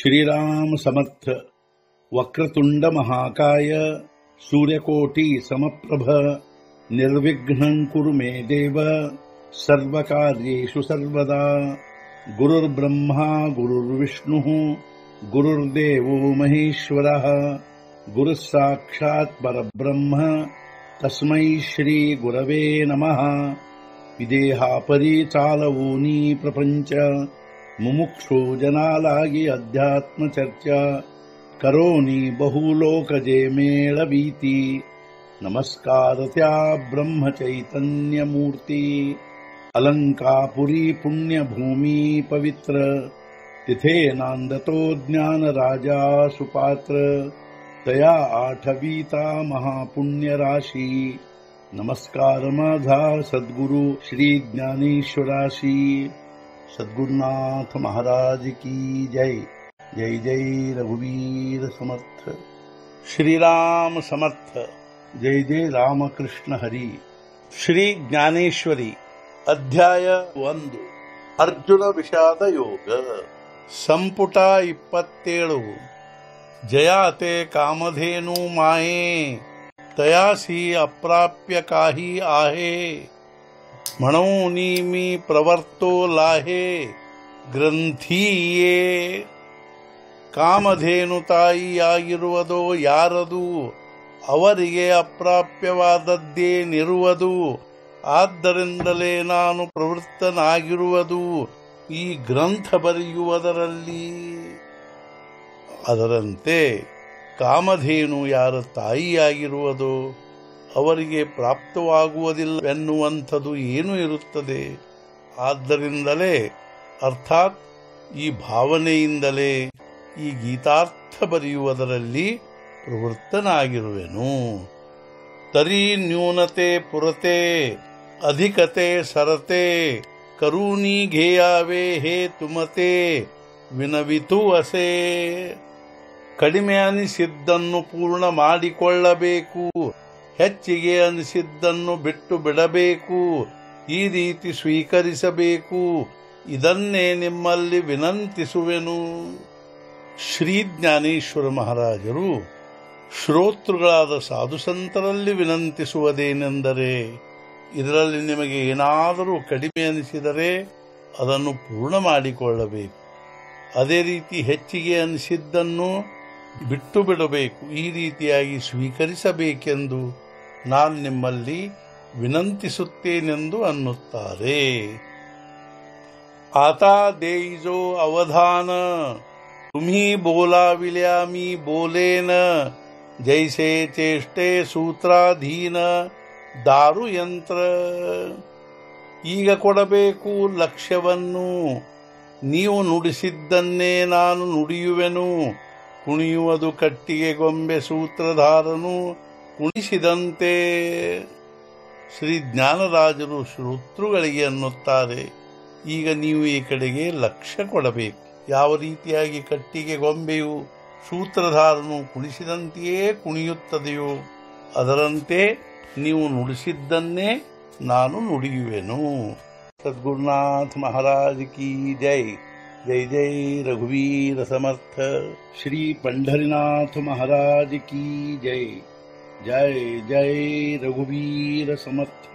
श्रीराम समर्थ। वक्रतुंड महाकाय सूर्यकोटि समप्रभ निर्विघ्नं कुरु मे देव सर्वकार्येषु सर्वदा। गुरुर्ब्रह्मा गुरुर्विष्णुः गुरुर्देवो महेश्वरः गुरुः साक्षात् परब्रह्म तस्मै श्री गुरवे नमः। विदेहापरि चालवूनी प्रपंच मुमुक्षु जनालागी अध्यात्म चर्चा करोनी बहुलोकजे मेळवीती। नमस्कार त्या ब्रह्म चैतन्य मूर्ती अलंकापुरी पुण्यभूमी पवित्र तिथे नांदतो ज्ञान राजा सुपात्र तया आठवीता महापुण्य राशी। नमस्कार माझा सद्गुरु श्री ज्ञानेश्वराशी। सद्गुरुनाथ महाराज की जय। जय जय रघुवीर समर्थ। श्रीराम समर्थ। जय जय रामकृष्ण हरी। श्री ज्ञानेश्वरी अध्याय 1 अर्जुन विषाद योग संपुಟ 27। जयाते कामधेनु माये तयासी अप्राप्य काही आहे। म्हणून मी प्रवर्तो लाहे ಗ್ರಂಥಿಯೇ। ಕಾಮಧೇನು ತಾಯಿಯಾಗಿರುವುದೋ ಯಾರದು, ಅವರಿಗೆ ಅಪ್ರಾಪ್ಯವಾದದ್ದೇನಿರುವುದು। ಆದ್ದರಿಂದಲೇ ನಾನು ಪ್ರವೃತ್ತನಾಗಿರುವುದು ಈ ಗ್ರಂಥ ಬರೆಯುವುದರಲ್ಲಿ। ಅದರಂತೆ ಕಾಮಧೇನು ಯಾರ ತಾಯಿಯಾಗಿರುವುದೋ ಅವರಿಗೆ ಪ್ರಾಪ್ತವಾಗುವುದಿಲ್ಲವೆನ್ನುವಂಥದ್ದು ಏನು ಇರುತ್ತದೆ। ಆದ್ದರಿಂದಲೇ ಅರ್ಥಾತ್ ಈ ಭಾವನೆಯಿಂದಲೇ ಈ ಗೀತಾರ್ಥ ಬರೆಯುವುದರಲ್ಲಿ ಪ್ರವೃತ್ತನಾಗಿರುವೆನು। ತರಿ ನ್ಯೂನತೆ ಪುರತೆ ಅಧಿಕತೆ ಸರತೆ ಕರೂನಿ ಘೇಯಾವೆ ಹೇ ತುಮತೆ ವಿನವಿತು ಅಸೆ। ಕಡಿಮೆ ಅನಿಸಿದ್ದನ್ನು ಪೂರ್ಣ ಮಾಡಿಕೊಳ್ಳಬೇಕು, ಹೆಚ್ಚಿಗೆ ಅನಿಸಿದ್ದನ್ನು ಬಿಟ್ಟು ಬಿಡಬೇಕು, ಈ ರೀತಿ ಸ್ವೀಕರಿಸಬೇಕು। ಇದನ್ನೇ ನಿಮ್ಮಲ್ಲಿ ವಿನಂತಿಸುವೆನು। ಶ್ರೀ ಜ್ಞಾನೇಶ್ವರ ಮಹಾರಾಜರು ಶ್ರೋತೃಗಳಾದ ಸಾಧುಸಂತರಲ್ಲಿ ವಿನಂತಿಸುವುದೇನೆಂದರೆ, ಇದರಲ್ಲಿ ನಿಮಗೆ ಏನಾದರೂ ಕಡಿಮೆ ಅನಿಸಿದರೆ ಅದನ್ನು ಪೂರ್ಣ ಮಾಡಿಕೊಳ್ಳಬೇಕು, ಅದೇ ರೀತಿ ಹೆಚ್ಚಿಗೆ ಅನಿಸಿದ್ದನ್ನು ಬಿಟ್ಟು ಬಿಡಬೇಕು, ಈ ರೀತಿಯಾಗಿ ಸ್ವೀಕರಿಸಬೇಕೆಂದು ನಾನು ನಿಮ್ಮಲ್ಲಿ ವಿನಂತಿಸುತ್ತೇನೆಂದು ಅನ್ನುತ್ತಾರೆ। आता देईजो अवधान तुम्ही बोलाविल्या मी बोलेन। जैसे चेष्टे सूत्राधीन दारू यंत्र। ಈಗ ಕೊಡಬೇಕು ಲಕ್ಷ್ಯವನ್ನು, ನೀವು ನುಡಿಸಿದ್ದನ್ನೇ ನಾನು ನುಡಿಯುವೆನು। ಕುಣಿಯುವುದು ಕಟ್ಟಿಗೆ ಗೊಂಬೆ ಸೂತ್ರಧಾರನು ಕುಣಿಸಿದಂತೆ। ಶ್ರೀ ಜ್ಞಾನರಾಜರು ಶ್ರೋತೃಗಳಿಗೆ ಅನ್ನುತ್ತಾರೆ, ಈಗ ನೀವು ಈ ಕಡೆಗೆ ಲಕ್ಷ್ಯ ಕೊಡಬೇಕು। ಯಾವ ರೀತಿಯಾಗಿ ಕಟ್ಟಿಗೆ ಗೊಂಬೆಯು ಸೂತ್ರಧಾರನು ಕುಣಿಸಿದಂತೆಯೇ ಕುಣಿಯುತ್ತದೆಯೋ ಅದರಂತೆ ನೀವು ನುಡಿಸಿದ್ದನ್ನೇ ನಾನು ನುಡಿಯುವೆನು। सद्गुरुनाथ महाराज की जय। जय जय रघुवीर समर्थ। श्री पंढरीनाथ महाराज की जय। जय जय रघुवीर समर्थ।